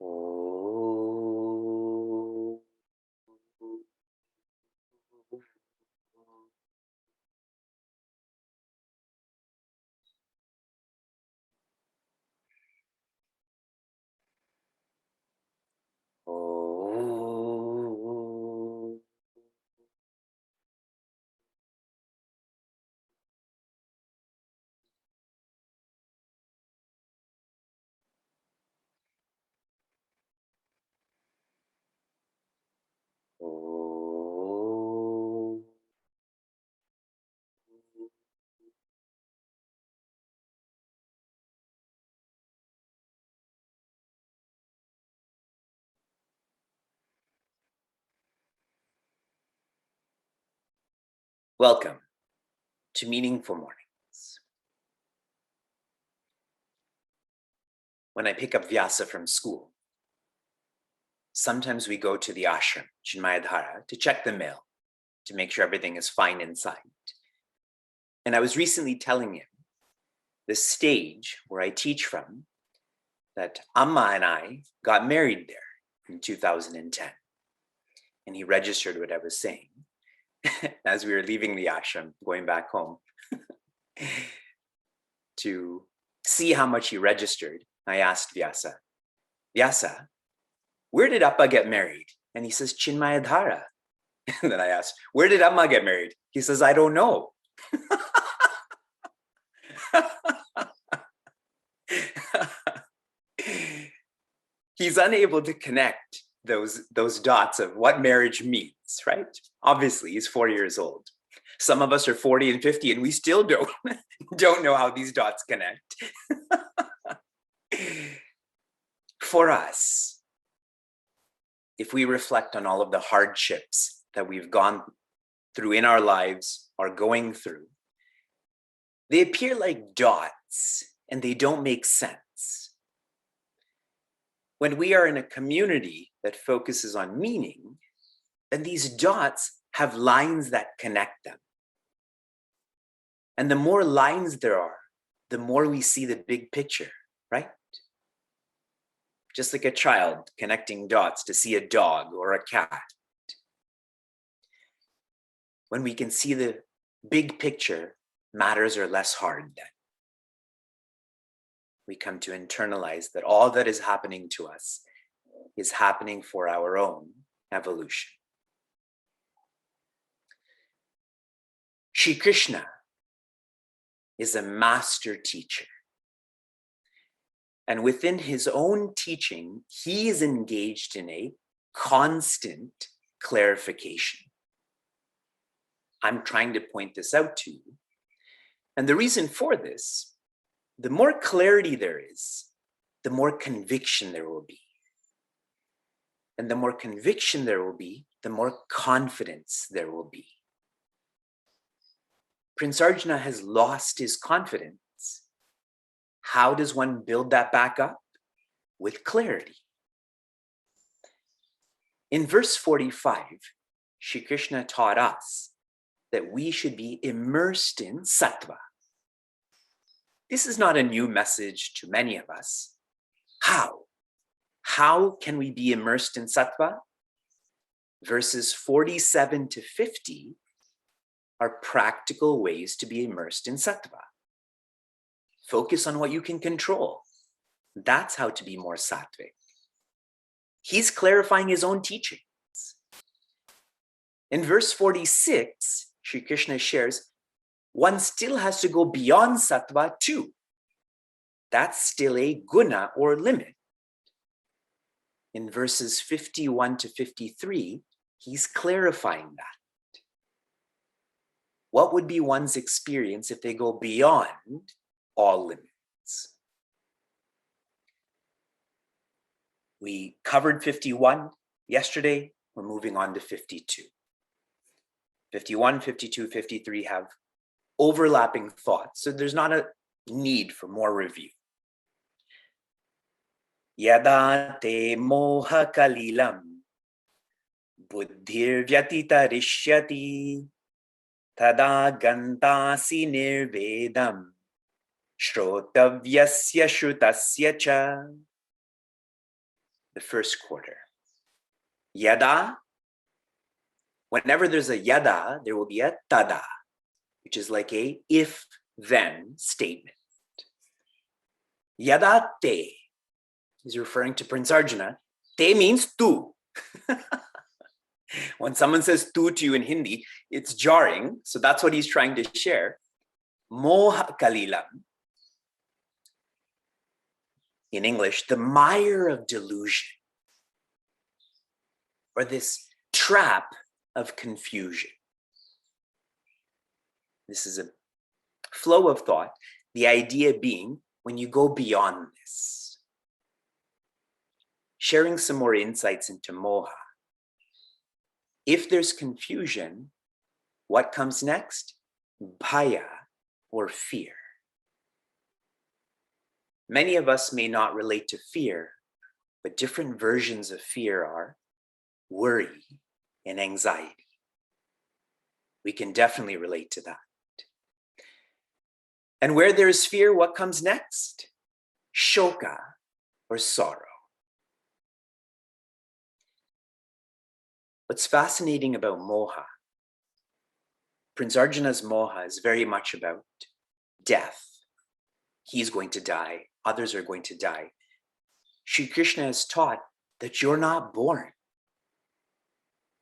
Oh. Oh. Oh. Welcome to Meaningful Mornings. When I pick up Vyasa from school, sometimes we go to the ashram, Chinmayadhara, to check the mail, to make sure everything is fine inside. And I was recently telling him the stage where I teach from, that Amma and I got married there in 2010. And he registered what I was saying. As we were leaving the ashram, going back home, to see how much he registered, I asked Vyasa, Vyasa, where did Appa get married? And he says, Chinmayadhara. And then I asked, where did Amma get married? He says, I don't know. He's unable to connect those dots of what marriage means, right? Obviously, he's 4 years old. Some of us are 40 and 50, and we still don't know how these dots connect. For us, if we reflect on all of the hardships that we've gone through in our lives, are going through, they appear like dots and they don't make sense. When we are in a community that focuses on meaning, then these dots have lines that connect them. And the more lines there are, the more we see the big picture, right? Just like a child connecting dots to see a dog or a cat. When we can see the big picture, matters are less hard then. We come to internalize that all that is happening to us is happening for our own evolution. Shri Krishna is a master teacher. And within his own teaching, he is engaged in a constant clarification. I'm trying to point this out to you. And the reason for this, the more clarity there is, the more conviction there will be. And the more conviction there will be, the more confidence there will be. Prince Arjuna has lost his confidence. How does one build that back up? With clarity. In verse 45, Shri Krishna taught us that we should be immersed in sattva. This is not a new message to many of us. How? How can we be immersed in sattva? Verses 47 to 50 are practical ways to be immersed in sattva. Focus on what you can control. That's how to be more sattvic. He's clarifying his own teachings. In verse 46, Shri Krishna shares, one still has to go beyond sattva too. That's still a guna or limit. In verses 51 to 53, he's clarifying that. What would be one's experience if they go beyond all limits? We covered 51 yesterday. We're moving on to 52. 51, 52, 53 have overlapping thoughts, so there's not a need for more review. Yada te moha kalilam buddhir vyatitarishyati tada gantasi nirvedam shrotavyasya shrutasya cha. the first quarter. Yada, whenever there's a yada, there will be a tada, which is like a if-then statement. Yada te is referring to Prince Arjuna. Te means tu. When someone says tu to you in Hindi, it's jarring. So that's what he's trying to share. Moha kalilam. In English, the mire of delusion, or this trap of confusion. This is a flow of thought, the idea being when you go beyond this. Sharing some more insights into moha. If there's confusion, what comes next? Bhaya, or fear. Many of us may not relate to fear, but different versions of fear are worry and anxiety. We can definitely relate to that. And where there's fear, what comes next? Shoka, or sorrow. What's fascinating about moha, Prince Arjuna's moha is very much about death. He's going to die. Others are going to die. Shri Krishna has taught that you're not born.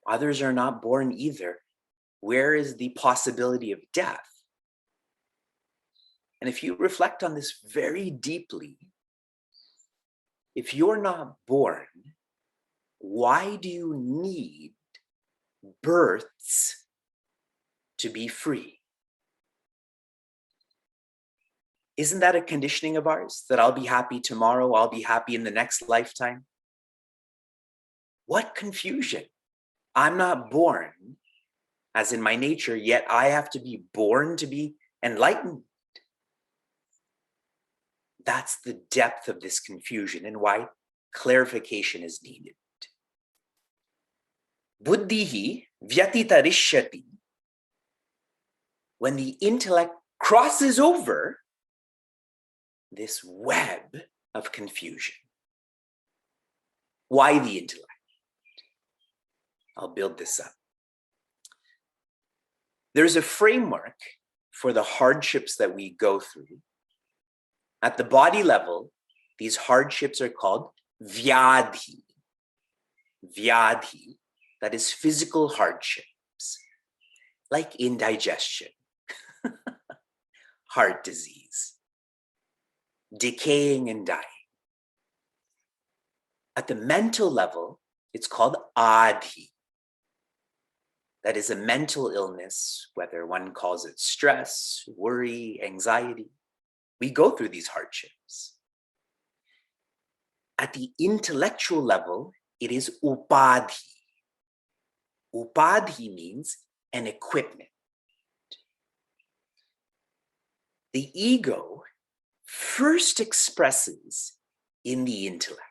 Others are not born either. Where is the possibility of death? And if you reflect on this very deeply, if you're not born, why do you need births to be free? Isn't that a conditioning of ours? That I'll be happy tomorrow, I'll be happy in the next lifetime? What confusion. I'm not born as in my nature, yet I have to be born to be enlightened. That's the depth of this confusion and why clarification is needed. Buddhihi vyatitarishyati. When the intellect crosses over this web of confusion. Why the intellect? I'll build this up. There's a framework for the hardships that we go through. At the body level, these hardships are called vyadhi. Vyadhi, that is physical hardships, like indigestion, heart disease, decaying and dying. At the mental level, it's called adhi. That is a mental illness, whether one calls it stress, worry, anxiety. We go through these hardships. At the intellectual level, it is upadhi. Upadhi means an equipment. The ego first expresses in the intellect.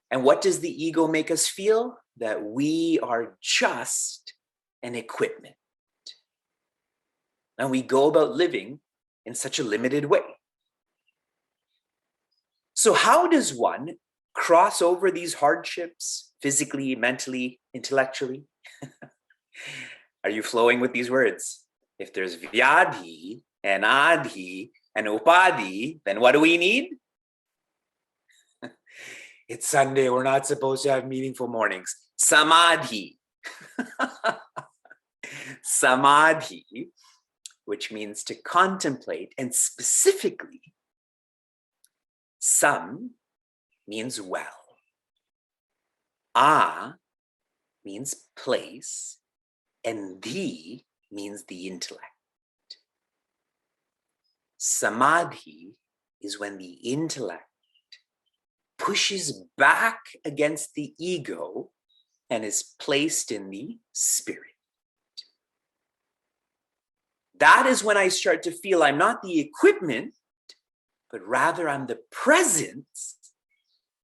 And what does the ego make us feel? That we are just an equipment. And we go about living in such a limited way. So how does one cross over these hardships physically, mentally, intellectually? Are you flowing with these words? If there's vyadhi and adhi and upadhi, then what do we need? It's Sunday, we're not supposed to have meaningful mornings. Samadhi. Samadhi, which means to contemplate, and specifically, sam means well. A means place, and dhi means the intellect. Samadhi is when the intellect pushes back against the ego and is placed in the spirit. That is when I start to feel I'm not the equipment, but rather I'm the presence.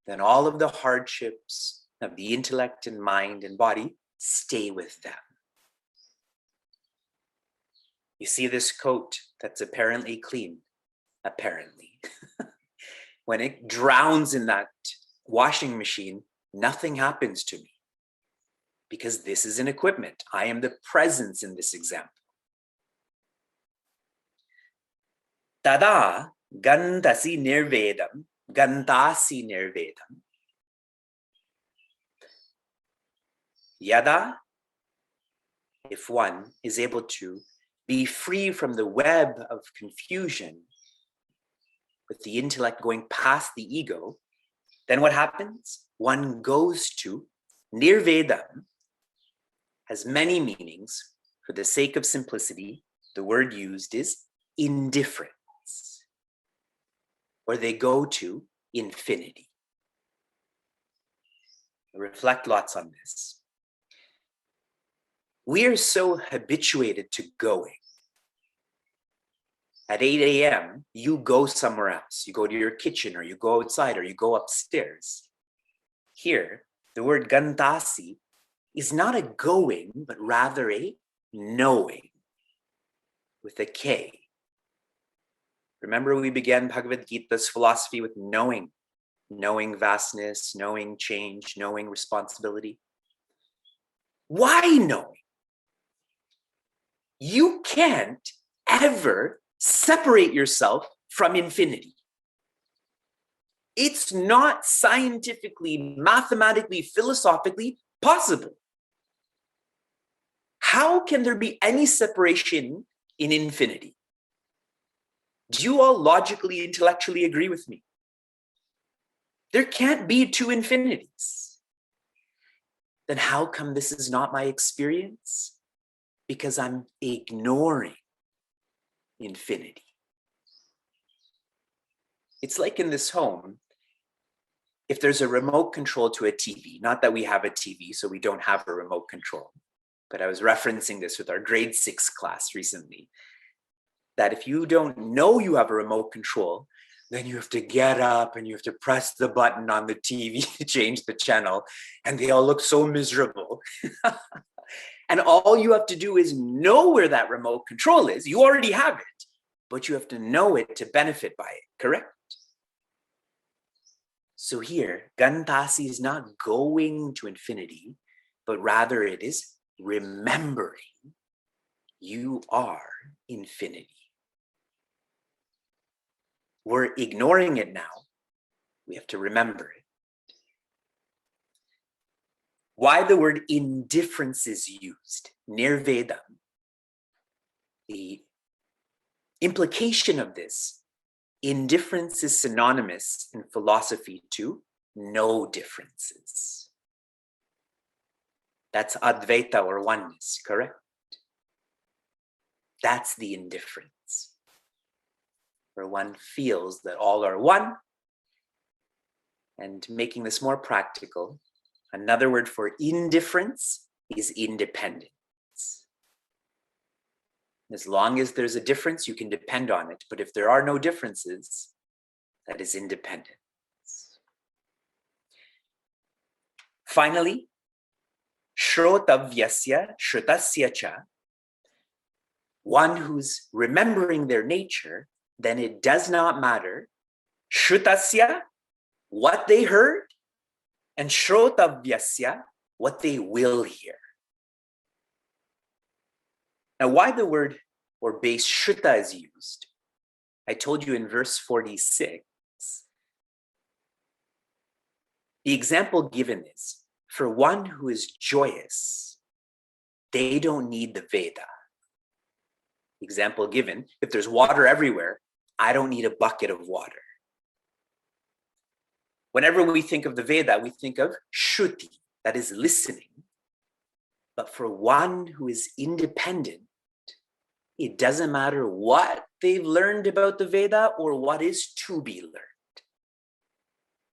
Then all of the hardships of the intellect and mind and body stay with them. You see this coat that's apparently clean, apparently. when it drowns in that washing machine, nothing happens to me because this is an equipment. I am the presence in this example. Tada gandasi nirvedam, gandasi nirvedam. Yada, if one is able to be free from the web of confusion with the intellect going past the ego, then what happens? One goes to nirvedam, has many meanings. For the sake of simplicity, the word used is indifference, or they go to infinity. Reflect lots on this. We are so habituated to going. At 8 a.m., you go somewhere else. You go to your kitchen, or you go outside, or you go upstairs. Here, the word gandasi is not a going, but rather a knowing with a K. Remember, we began Bhagavad Gita's philosophy with knowing vastness, knowing change, knowing responsibility. Why knowing? You can't ever separate yourself from infinity. It's not scientifically, mathematically, philosophically possible. How can there be any separation in infinity? Do you all logically, intellectually agree with me? There can't be two infinities. Then how come this is not my experience? Because I'm ignoring infinity. It's like in this home, if there's a remote control to a TV, not that we have a TV, so we don't have a remote control, but I was referencing this with our grade 6 class recently, that if you don't know you have a remote control, then you have to get up and you have to press the button on the TV to change the channel, and they all look so miserable. And all you have to do is know where that remote control is. You already have it, but you have to know it to benefit by it, correct? So here, gandasi is not going to infinity, but rather it is remembering you are infinity. We're ignoring it now. We have to remember it. Why the word indifference is used, nirvedam. The implication of this, indifference is synonymous in philosophy to no differences. That's Advaita or oneness, correct? That's the indifference, where one feels that all are one. And making this more practical, another word for indifference is independence. As long as there's a difference, you can depend on it. But if there are no differences, that is independence. Finally, shrotavyasya shrutasya cha, one who's remembering their nature, then it does not matter shrutasya, what they heard, and shrotavyasya, what they will hear. Now, why the word or base shruta is used, I told you in verse 46, the example given is, for one who is joyous, they don't need the Veda. Example given, if there's water everywhere, I don't need a bucket of water. Whenever we think of the Veda, we think of Shruti, that is listening. But for one who is independent, it doesn't matter what they've learned about the Veda or what is to be learned.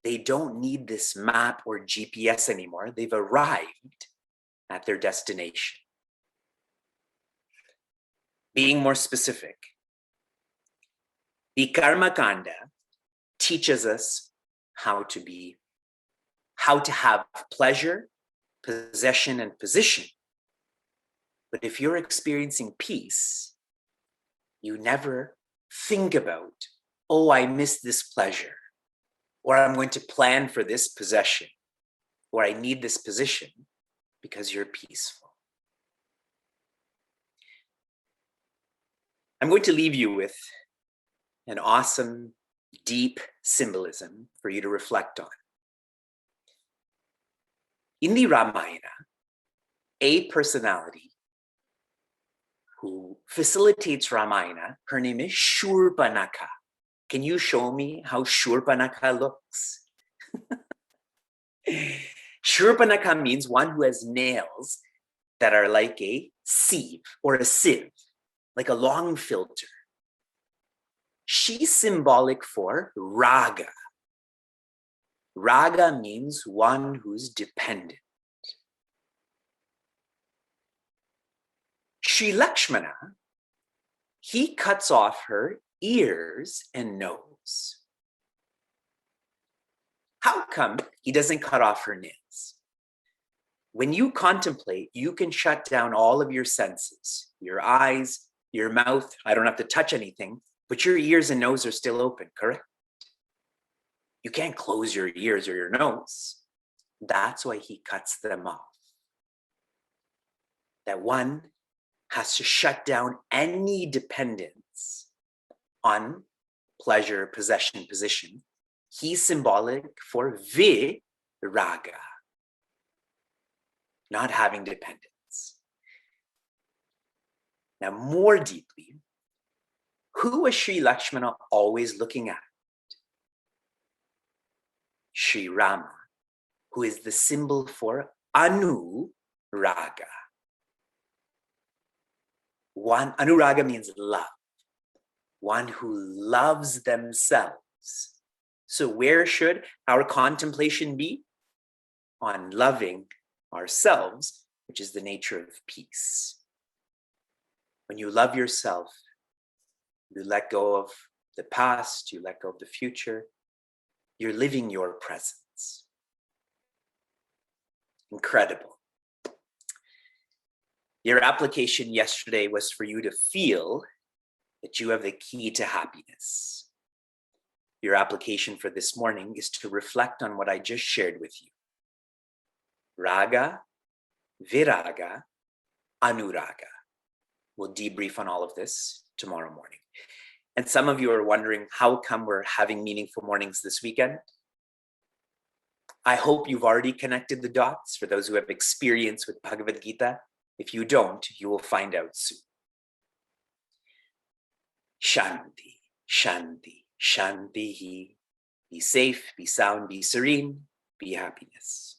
They don't need this map or GPS anymore. They've arrived at their destination. Being more specific, the Karma Kanda teaches us how to have pleasure, possession, and position. But if you're experiencing peace, you never think about, oh, I missed this pleasure. or I'm going to plan for this possession, or I need this position because you're peaceful. I'm going to leave you with an awesome, deep symbolism for you to reflect on. In the Ramayana, a personality who facilitates Ramayana, her name is Shurpanakha. Can you show me how Shurpanakha looks? Shurpanakha means one who has nails that are like a sieve or a sieve, like a long filter. She's symbolic for raga. Raga means one who's dependent. Sri Lakshmana, he cuts off her ears and nose. How come he doesn't cut off her nails? When you contemplate, you can shut down all of your senses, your eyes, your mouth. I don't have to touch anything, but your ears and nose are still open, correct? You can't close your ears or your nose. That's why he cuts them off. That one has to shut down any dependence on pleasure, possession, position. He's symbolic for viraga, not having dependence. Now, more deeply, who was Sri Lakshmana always looking at? Sri Rama, who is the symbol for anuraga. Anuraga means love, one who loves themselves. So where should our contemplation be? On loving ourselves, which is the nature of peace. When you love yourself, you let go of the past, you let go of the future, you're living your presence. Incredible. Your application yesterday was for you to feel that you have the key to happiness. Your application for this morning is to reflect on what I just shared with you. Raga, viraga, anuraga. We'll debrief on all of this tomorrow morning. And some of you are wondering, how come we're having meaningful mornings this weekend? I hope you've already connected the dots for those who have experience with Bhagavad Gita. If you don't, you will find out soon. Shanti, shanti, shanti. Be safe, be sound, be serene, be happiness.